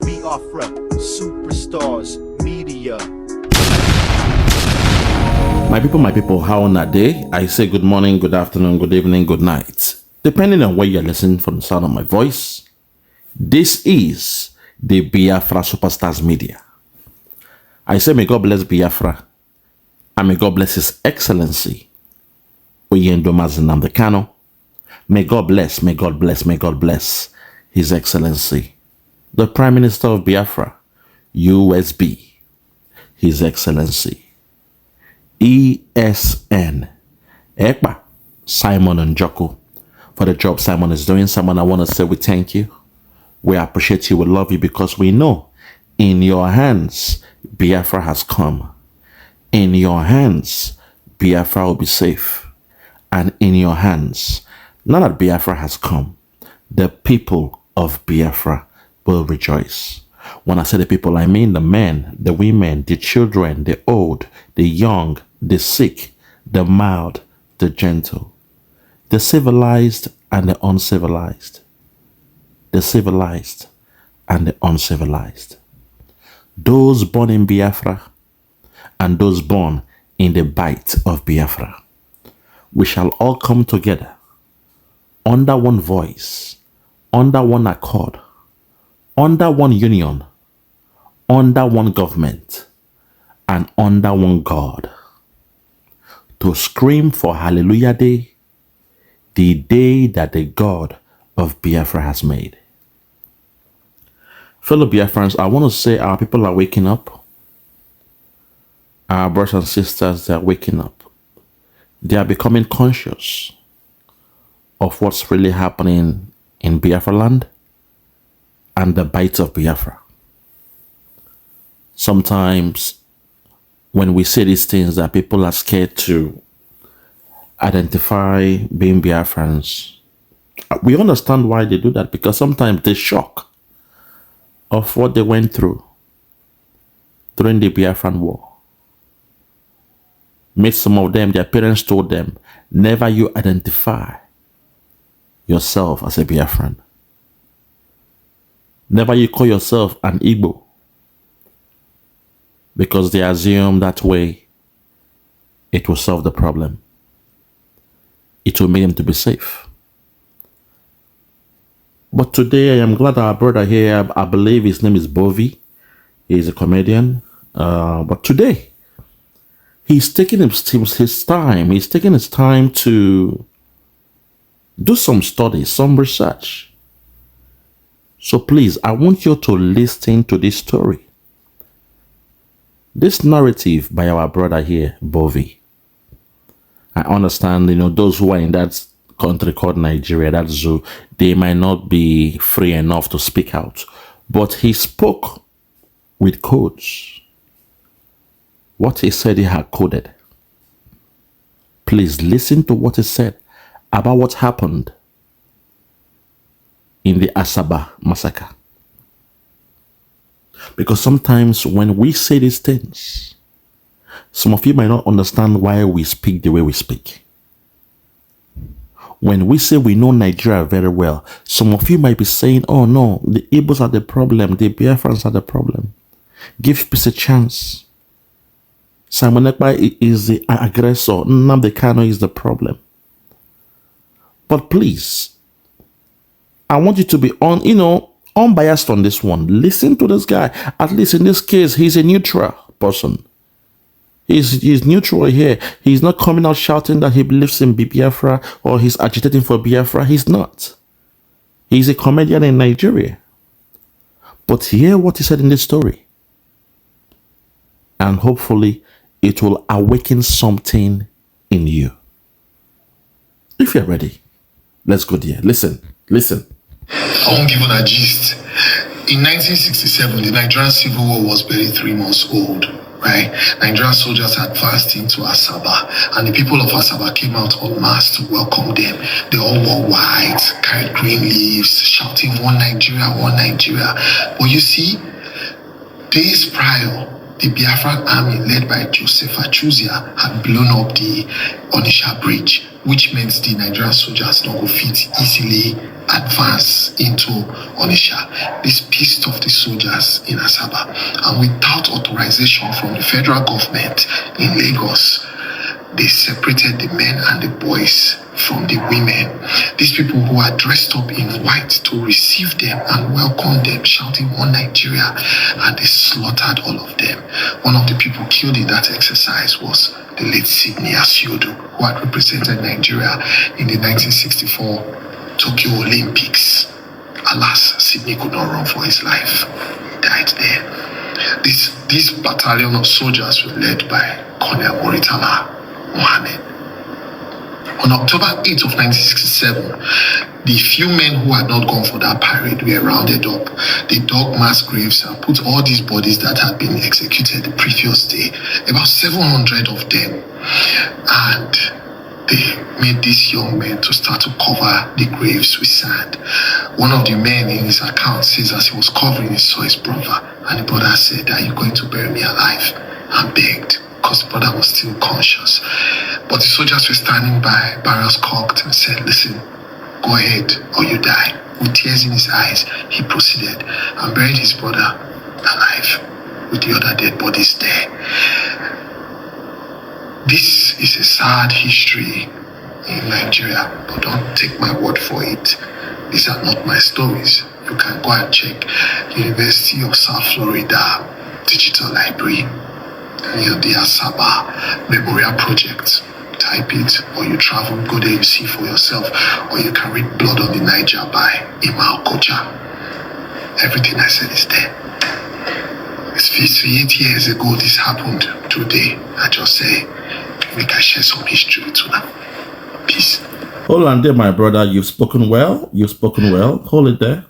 Biafra, superstars, media. My people, how on that day? I say good morning, good afternoon, good evening, good night. Depending on where you're listening from the sound of my voice, this is the Biafra Superstars Media. I say may God bless Biafra, and may God bless His Excellency, NNAMDI KANU. May God bless, may God bless, may God bless His Excellency, the Prime Minister of Biafra, USB, His Excellency, ESN, EKPA, Simon and Joko, for the job Simon is doing. Simon, I want to say we thank you. We appreciate you. We love you because we know in your hands, Biafra has come. In your hands, Biafra will be safe. And in your hands, now that Biafra has come, the people of Biafra will rejoice. When I say the people, I mean the men, the women, the children, the old, the young, the sick, the mild, the gentle, the civilized and the uncivilized, the civilized and the uncivilized, those born in Biafra and those born in the bite of Biafra. We shall all come together under one voice, under one accord, under one union, under one government, and under one God, to scream for Hallelujah Day, the day that the God of Biafra has made. Fellow Biafrans, I want to say our people are waking up. Our brothers and sisters, they are waking up. They are becoming conscious of what's really happening in Biafra land and the bite of Biafra. Sometimes when we say these things that people are scared to identify being Biafrans, we understand why they do that, because sometimes the shock of what they went through during the Biafran war made some of them, their parents told them, never you identify yourself as a Biafran. Never you call yourself an Igbo, because they assume that way it will solve the problem. It will make them to be safe. But today I am glad our brother here, I believe his name is Bovi. He's a comedian. But today, he's taking his time. He's taking his time to do some studies, some research. So please, I want you to listen to this story. This narrative by our brother here, Bovi. I understand, those who are in that country called Nigeria, that zoo, they might not be free enough to speak out. But he spoke with codes. What he said he had coded. Please listen to what he said about what happened in the Asaba massacre. Because sometimes when we say these things, some of you might not understand why we speak the way we speak. When we say we know Nigeria very well, some of you might be saying, oh no, the Igbos are the problem, the Biafrans are the problem. Give peace a chance. Simon Ekpa is the aggressor. NNAMDI KANU is the problem. But please, I want you to be unbiased on this one. Listen to this guy. At least in this case, he's a neutral person. He's neutral here. He's not coming out shouting that he believes in Biafra or he's agitating for Biafra. He's not. He's a comedian in Nigeria. But hear what he said in this story. And hopefully it will awaken something in you. If you're ready, let's go there. Listen. I won't give you a gist. In 1967, the Nigerian Civil War was barely 3 months old, right? Nigerian soldiers advanced into Asaba, and the people of Asaba came out en masse to welcome them. They all wore white, carried green leaves, shouting, "One Nigeria, one Nigeria." But you see, days prior, the Biafran army led by Joseph Achuzia had blown up the Onitsha bridge, which meant the Nigerian soldiers don't go fit easily advance into Onitsha. This pissed off the soldiers in Asaba, and without authorization from the federal government in Lagos, they separated the men and the boys from the women. These people who are dressed up in white to receive them and welcome them, shouting "One Nigeria," and they slaughtered all of them. One of the people killed in that exercise was the late Sidney Asiodu, who had represented Nigeria in the 1964 Tokyo Olympics. Alas, Sidney could not run for his life. He died there. This battalion of soldiers were led by Colonel Moritala Mohammed. On October 8th of 1967, the few men who had not gone for that parade were rounded up. They dug mass graves and put all these bodies that had been executed the previous day, about 700 of them, and they made these young men to start to cover the graves with sand. One of the men in his account says as he was covering, he saw his brother, and the brother said, "Are you going to bury me alive?" and begged, because the brother was still conscious. But the soldiers were standing by, barrels cocked, and said, "Listen, go ahead or you die." With tears in his eyes, he proceeded and buried his brother alive with the other dead bodies there. This is a sad history in Nigeria, but don't take my word for it. These are not my stories. You can go and check University of South Florida Digital Library near the Asaba Memorial Project. Type it, or you travel, go there, you see for yourself, or you can read Blood on the Niger by Ima Okocha. Everything I said is there. It's 58 years ago this happened. Today, I just say, make I share some history with you now. Peace. Hold on there, my brother. You've spoken well. You've spoken well. Hold it there.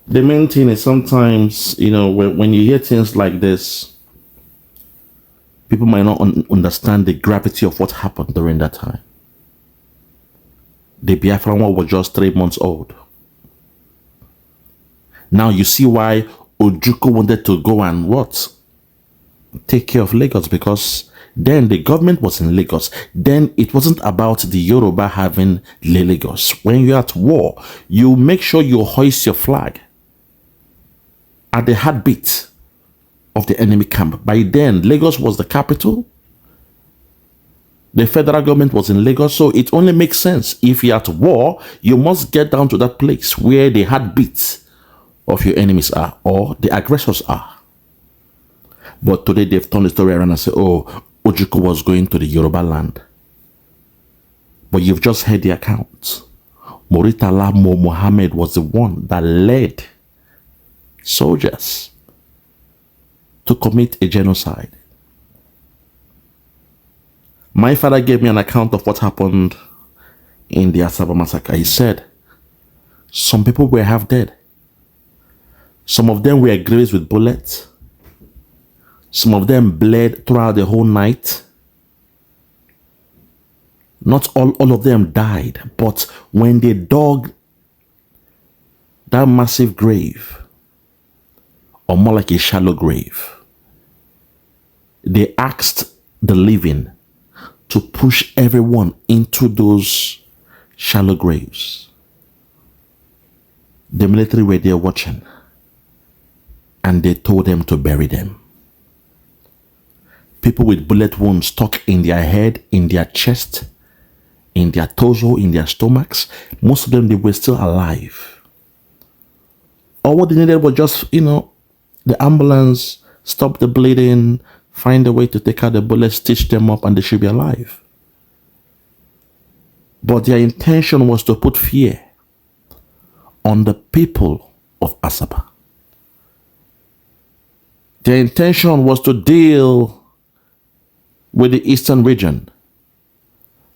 The main thing is sometimes, when you hear things like this, people might not understand the gravity of what happened during that time. The Biafra war was just 3 months old. Now you see why Ojukwu wanted to go and what? Take care of Lagos, because then the government was in Lagos. Then it wasn't about the Yoruba having Lagos. When you're at war, you make sure you hoist your flag at the heartbeat of the enemy camp. By then, Lagos was the capital. The federal government was in Lagos, so it only makes sense. If you're at war, you must get down to that place where the heartbeats of your enemies are, or the aggressors are. But today they've turned the story around and say, "Oh, Ojukwu was going to the Yoruba land." But you've just heard the account. Moritala Mohammed was the one that led soldiers to commit a genocide. My father gave me an account of what happened in the Asaba massacre. He said some people were half dead. Some of them were grazed with bullets. Some of them bled throughout the whole night. Not all of them died, but when they dug that massive grave, or more like a shallow grave, they asked the living to push everyone into those shallow graves. The military were there watching, and they told them to bury them. People with bullet wounds stuck in their head, in their chest, in their torso, in their stomachs, most of them, they were still alive. All what they needed was just, the ambulance, stop the bleeding, find a way to take out the bullets, stitch them up, and they should be alive. But their intention was to put fear on the people of Asaba. Their intention was to deal with the eastern region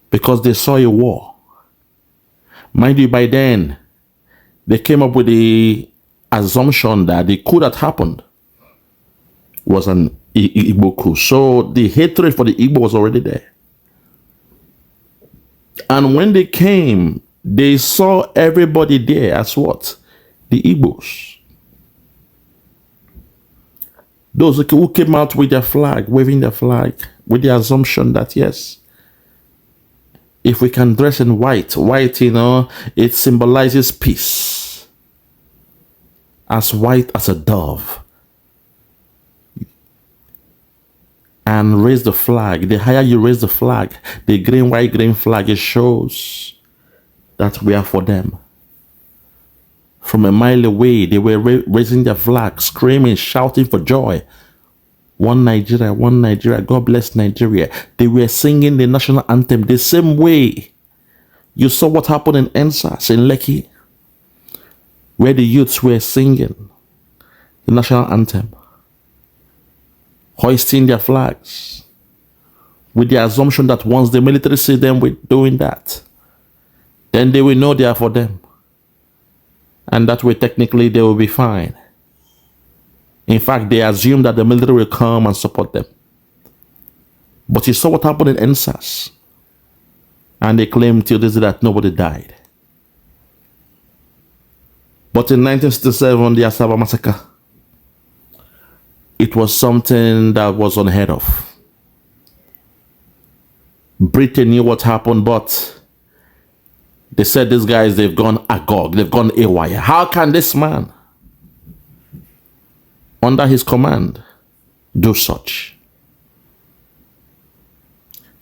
because they saw a war. Mind you, by then, they came up with the assumption that the coup that happened was an Igbo coup. So the hatred for the Igbo was already there. And when they came, they saw everybody there as what? The Igbos. Those who came out with their flag, waving their flag, with the assumption that yes, If we can dress in white, it symbolizes peace. As white as a dove. And raise the flag. The higher you raise the flag, the green, white, green flag, it shows that we are for them. From a mile away, they were raising their flag, screaming, shouting for joy. One Nigeria, God bless Nigeria. They were singing the national anthem the same way. You saw what happened in NSAS, in Lekki, where the youths were singing the national anthem, hoisting their flags, with the assumption that once the military see them with doing that, then they will know they are for them. And that way, technically, they will be fine. In fact, they assume that the military will come and support them. But you saw what happened in NSAS. And they claim till this day that nobody died. But in 1967, the Asaba massacre, it was something that was unheard of. Britain knew what happened, but they said these guys, they've gone agog, they've gone AWire. How can this man, under his command, do such?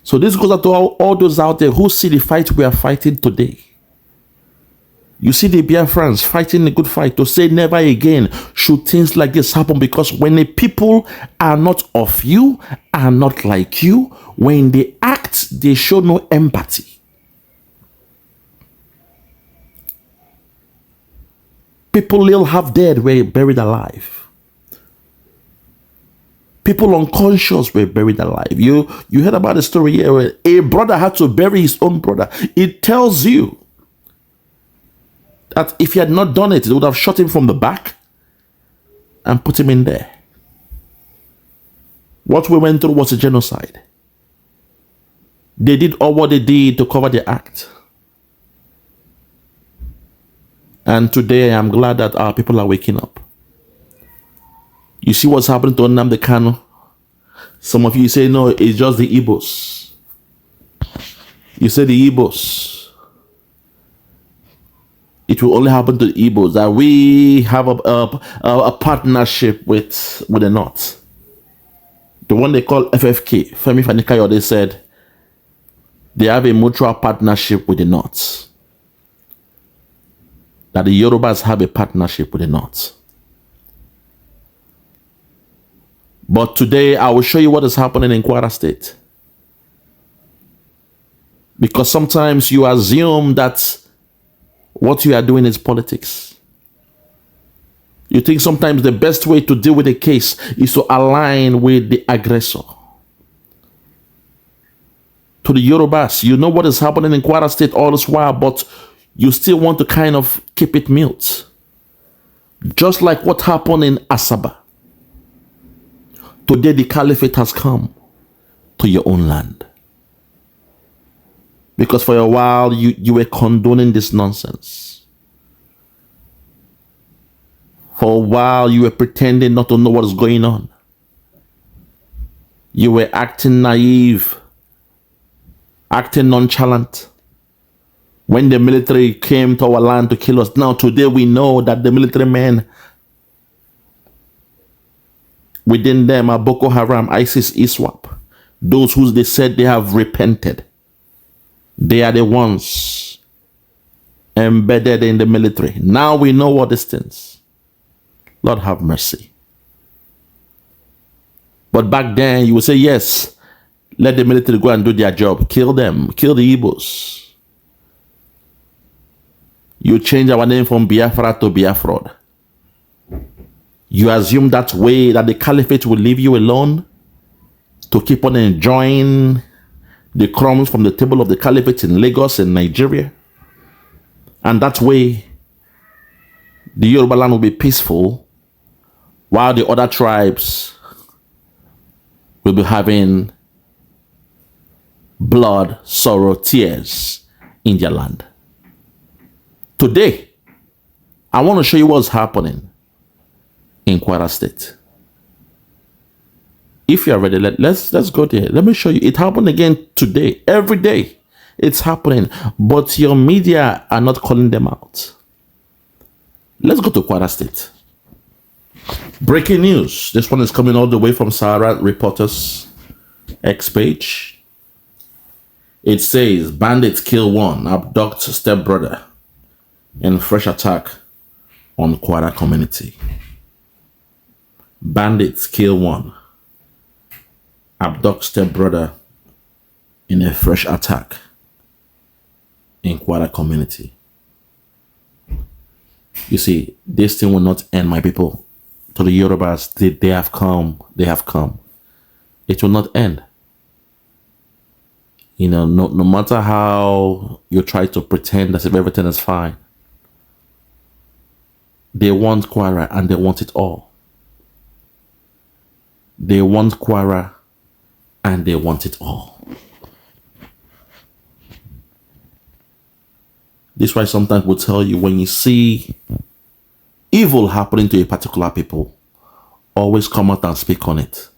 So this goes out to all those out there who see the fight we are fighting today. You see the Biafrans fighting a good fight to say never again should things like this happen, because when the people are not of you, are not like you, when they act, they show no empathy. People ill half dead were buried alive. People unconscious were buried alive. You heard about the story here where a brother had to bury his own brother. It tells you that if he had not done it, they would have shot him from the back and put him in there. What we went through was a genocide. They did all what they did to cover the act. And today, I'm glad that our people are waking up. You see what's happening to NNAMDI KANU? Some of you say, no, it's just the Igbos. You say the Igbos. It will only happen to the Igbos, that we have a partnership with the North. The one they call FFK, Femi Fani-Kayode, they said they have a mutual partnership with the North. That the Yorubas have a partnership with the North. But today, I will show you what is happening in Kwara State. Because sometimes you assume that what you are doing is politics. You think sometimes the best way to deal with a case is to align with the aggressor. To the Yorubas, you know what is happening in Kwara State all this while, but you still want to kind of keep it mute. Just like what happened in Asaba. Today the caliphate has come to your own land. Because for a while you were condoning this nonsense. For a while you were pretending not to know what is going on. You were acting naive, acting nonchalant. When the military came to our land to kill us, now today we know that the military men within them are Boko Haram, ISIS, ISWAP. Those who they said they have repented. They are the ones embedded in the military. Now we know what these things. Lord have mercy. But back then you would say, yes, let the military go and do their job. Kill them. Kill the Igbos. You change our name from Biafra to Biafra. You assume that way that the caliphate will leave you alone to keep on enjoying the crumbs from the table of the caliphate in Lagos and Nigeria. And that way, the Yoruba land will be peaceful while the other tribes will be having blood, sorrow, tears in their land. Today, I want to show you what's happening in Kwara State. If you are ready, let's go there. Let me show you. It happened again today. Every day, It's happening. But your media are not calling them out. Let's go to Kwara State. Breaking news. This one is coming all the way from Sahara Reporters X page. It says, bandits kill one, abduct stepbrother in fresh attack on Kwara community. Bandits kill one, abduct stepbrother in a fresh attack in Kwara community. You see, this thing will not end, my people. To the Yorubas, they have come. They have come. It will not end. You know, no matter how you try to pretend as if everything is fine, they want Kwara and they want it all. They want Kwara and they want it all. This is why sometimes we'll tell you, when you see evil happening to a particular people, always come out and speak on it.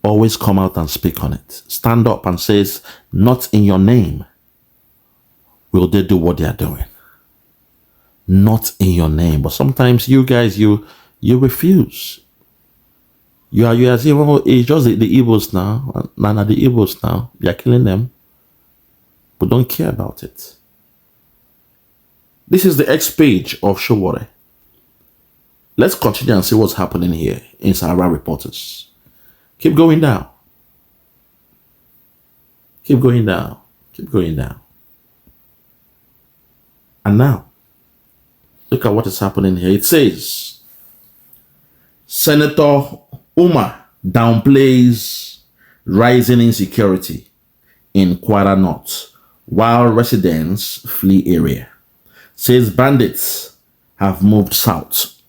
Always come out and speak on it. Stand up and says, not in your name will they do what they are doing. Not in your name. But sometimes you guys, you refuse. You are saying, well, it's just the evils now. None of the evils now. They are killing them. But don't care about it. This is the X page of Showore. Let's continue and see what's happening here in Sahara Reporters. Keep going down. Keep going down. Keep going down. And now, look at what is happening here. It says, Senator Umar downplays rising insecurity in Kwara North while residents flee area. Says bandits have moved south.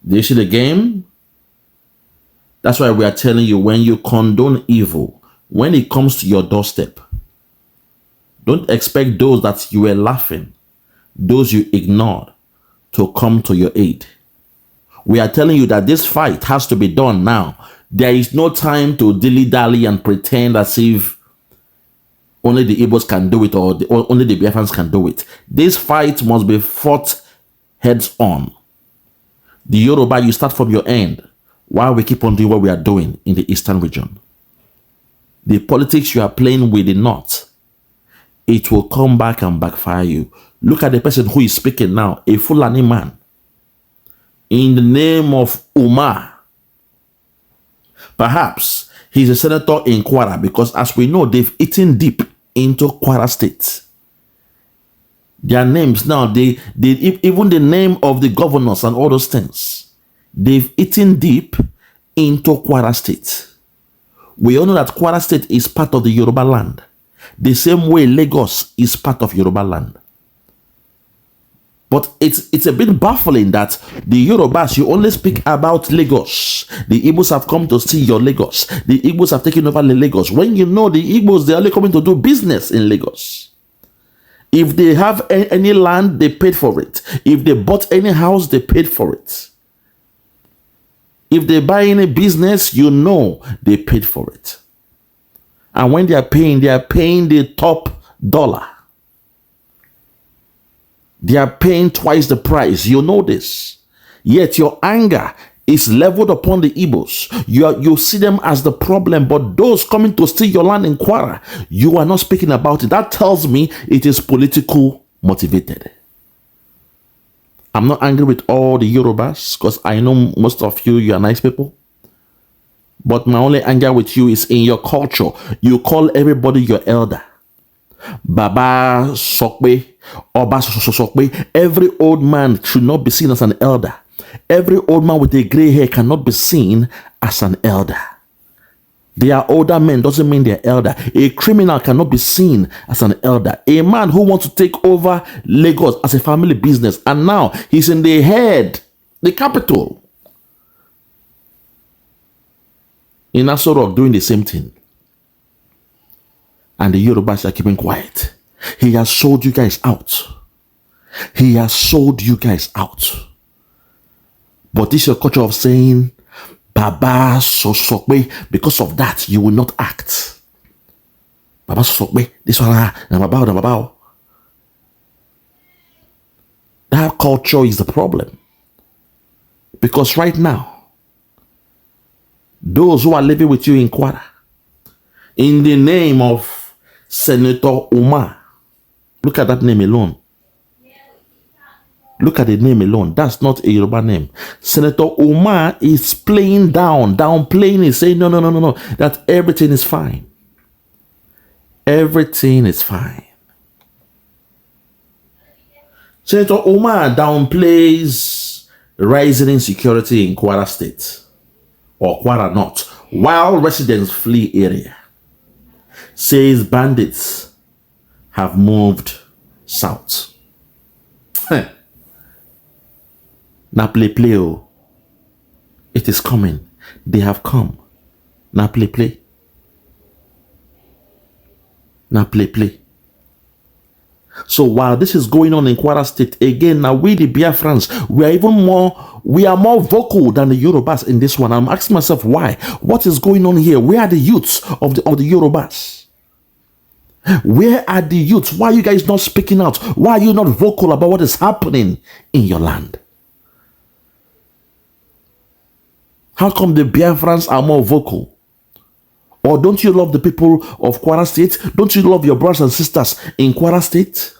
Do you see the game? That's why we are telling you, when you condone evil, when it comes to your doorstep, don't expect those that you were laughing, those you ignored, to come to your aid. We are telling you that this fight has to be done now. There is no time to dilly-dally and pretend as if only the Igbos can do it or only the Biafrans can do it. This fight must be fought heads on. The Yoruba, you start from your end while we keep on doing what we are doing in the eastern region. The politics you are playing with the north, it will come back and backfire you. Look at the person who is speaking now, a Fulani man, in the name of Umar. Perhaps he's a senator in Kwara because, as we know, they've eaten deep into Kwara State. Their names now, they even the name of the governors and all those things, they've eaten deep into Kwara State. We all know that Kwara State is part of the Yoruba land, the same way Lagos is part of Yoruba land. But it's a bit baffling that the Yorubas, you only speak about Lagos. The Igbos have come to see your Lagos. The Igbos have taken over the Lagos. When you know the Igbos, they're only coming to do business in Lagos. If they have any land, they paid for it. If they bought any house, they paid for it. If they buy any business, you know they paid for it. And when they are paying the top dollar. They are paying twice the price. You know this. Yet your anger is leveled upon the Igbos. You see them as the problem, but those coming to steal your land in Kwara, you are not speaking about it. That tells me it is political motivated. I'm not angry with all the Yorubas because I know most of you are nice people. But my only anger with you is in your culture. You call everybody your elder. Baba Sokwe, Oba Sokwe. Every old man should not be seen as an elder. Every old man with a gray hair cannot be seen as an elder. They are older men doesn't mean they're elder. A criminal cannot be seen as an elder. A man who wants to take over Lagos as a family business and now he's in the head, the capital, in Aso Rock doing the same thing. And the Yorubas are keeping quiet. He has sold you guys out. He has sold you guys out. But this is your culture of saying, Baba Sosokwe, because of that, you will not act. Baba Sokbe, this one, Namabao. That culture is the problem. Because right now, those who are living with you in Kwara, in the name of Senator Umar, look at that name alone. Look at the name alone. That's not a Yoruba name. Senator Umar is downplaying it, saying, no, that everything is fine. Everything is fine. Senator Umar downplays rising insecurity in Kwara State, or Kwara North, while residents flee area. Says bandits have moved south. Now play. Oh. It is coming. They have come. Now play. Now play. So while this is going on in Kwara State, again, now we the Biafrans, we are more vocal than the Yorubas in this one. I'm asking myself why. What is going on here? Where are the youths of the Yorubas? Where are the youths? Why are you guys not speaking out? Why are you not vocal about what is happening in your land? How come the Biafrans are more vocal? Or don't you love the people of Kwara State? Don't you love your brothers and sisters in Kwara State?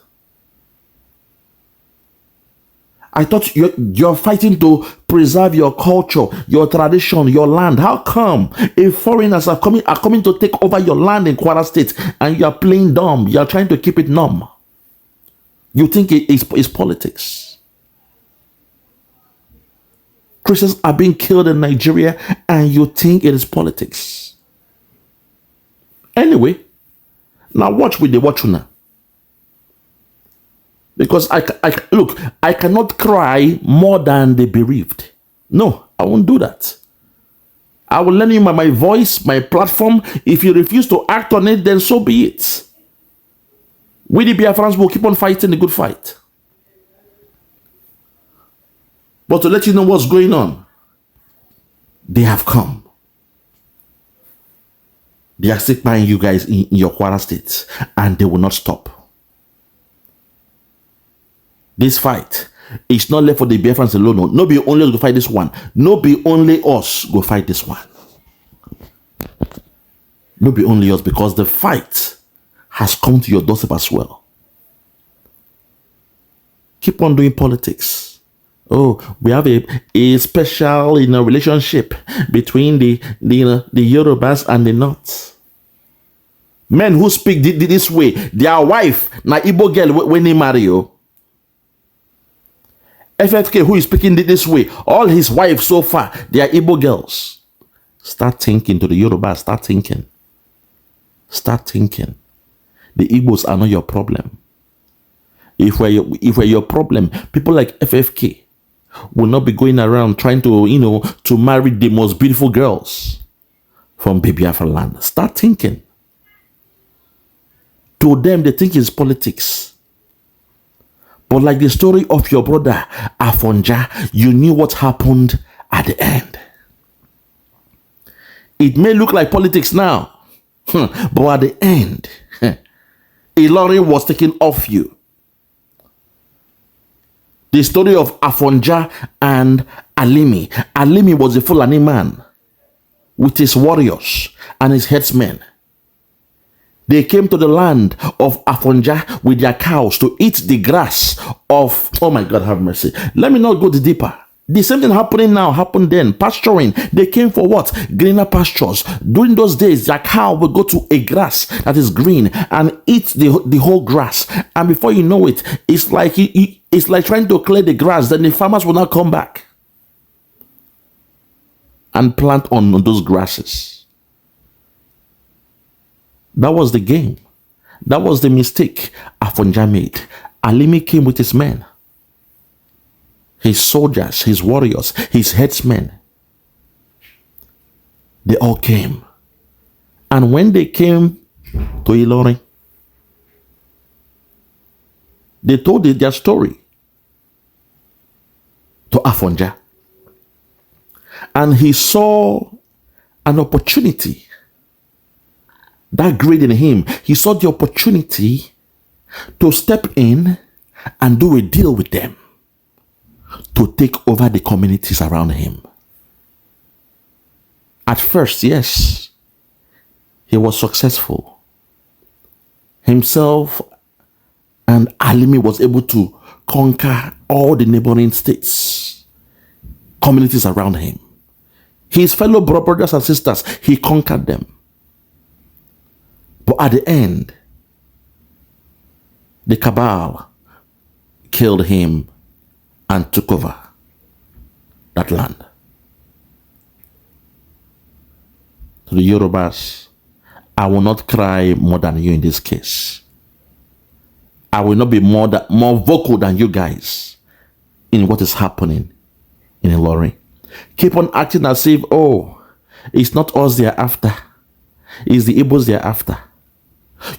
I thought you're fighting to preserve your culture, your tradition, your land. How come if foreigners are coming to take over your land in Kwara State and you are playing dumb? You are trying to keep it numb. You think it's politics. Christians are being killed in Nigeria and you think it is politics. Anyway, now watch with the watchuna. Because I cannot cry more than the bereaved. No, I won't do that. I will lend you my voice, my platform. If you refuse to act on it, then so be it. We the Biafrans will keep on fighting the good fight. But to let you know what's going on, they have come. They are still buying you guys in your Kwara State, and they will not stop. This fight is not left for the Biafrans alone. No be only us go fight this one. No be only us go fight this one. No be only us, because the fight has come to your doorstep as well. Keep on doing politics. Oh, we have a special relationship between the Yorubas and the North. Men who speak this way, their wife na Igbo girl when they marry you. FFK who is speaking this way, all his wives so far, they are Igbo girls. Start thinking to the Yorubas. Start thinking. Start thinking. The Igbos are not your problem. If we're your problem, people like FFK will not be going around trying to, to marry the most beautiful girls from Biafra land. Start thinking. To them, they think it's politics. But like the story of your brother, Afonja, you knew what happened at the end. It may look like politics now, but at the end, Ilorin was taken off you. The story of Afonja and Alimi. Alimi was a Fulani man with his warriors and his headsmen. They came to the land of Afonja with their cows to eat the grass of, oh my God, have mercy. Let me not go deeper. The same thing happening now happened then. Pasturing. They came for what? Greener pastures. During those days, their cow would go to a grass that is green and eat the whole grass. And before you know it, it's like trying to clear the grass. Then the farmers will not come back and plant on those grasses. That was the game. That was the mistake Afonja made. Alimi came with his men, his soldiers, his warriors, his headsmen. They all came. And when they came to Ilorin, they told their story to Afonja. And he saw an opportunity that greed in him, he saw the opportunity to step in and do a deal with them to take over the communities around him. At first, yes, he was successful. Himself and Alimi was able to conquer all the neighboring states, communities around him. His fellow brothers and sisters, he conquered them. But at the end, the cabal killed him and took over that land. To the Yorubas, I will not cry more than you in this case. I will not be more vocal than you guys in what is happening in Ilorin. Keep on acting as if, oh, it's not us they are after. It's the Igbos they are after.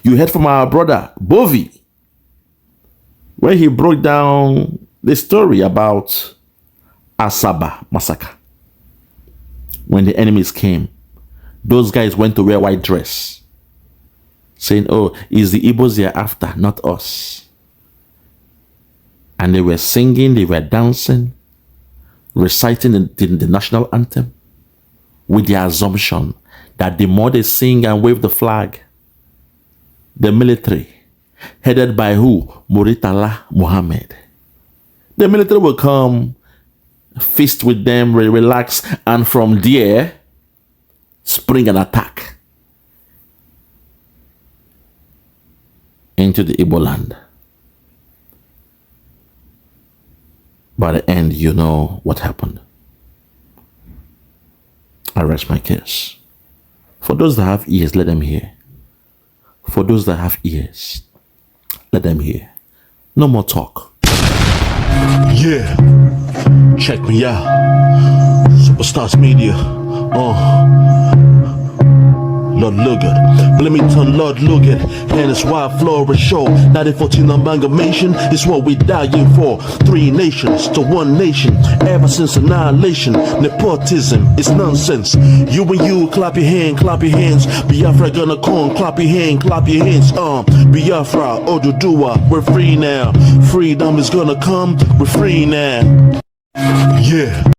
You heard from our brother, Bovi, where he broke down the story about Asaba massacre. When the enemies came, those guys went to wear white dress, saying, oh, it's the Igbos they are after, not us. And they were singing, they were dancing, reciting the national anthem with the assumption that the more they sing and wave the flag, the military, headed by who? Muritala Muhammad. The military will come, feast with them, relax, and from there, spring an attack into the Igbo land. By the end, you know what happened. I rest my case. For those that have ears, let them hear. For those that have ears, let them hear. No more talk. Yeah, check me out. Superstars Media. Lord Lugard, Bloomington, Lord Lugard, and it's Wild Flora Show. 1914 amalgamation is what we dying for. 3 nations to 1 nation. Ever since annihilation, nepotism is nonsense. You and you, clap your hands. Biafra gonna come, clap your hands. Biafra, Oduduwa, we're free now. Freedom is gonna come, we're free now. Yeah.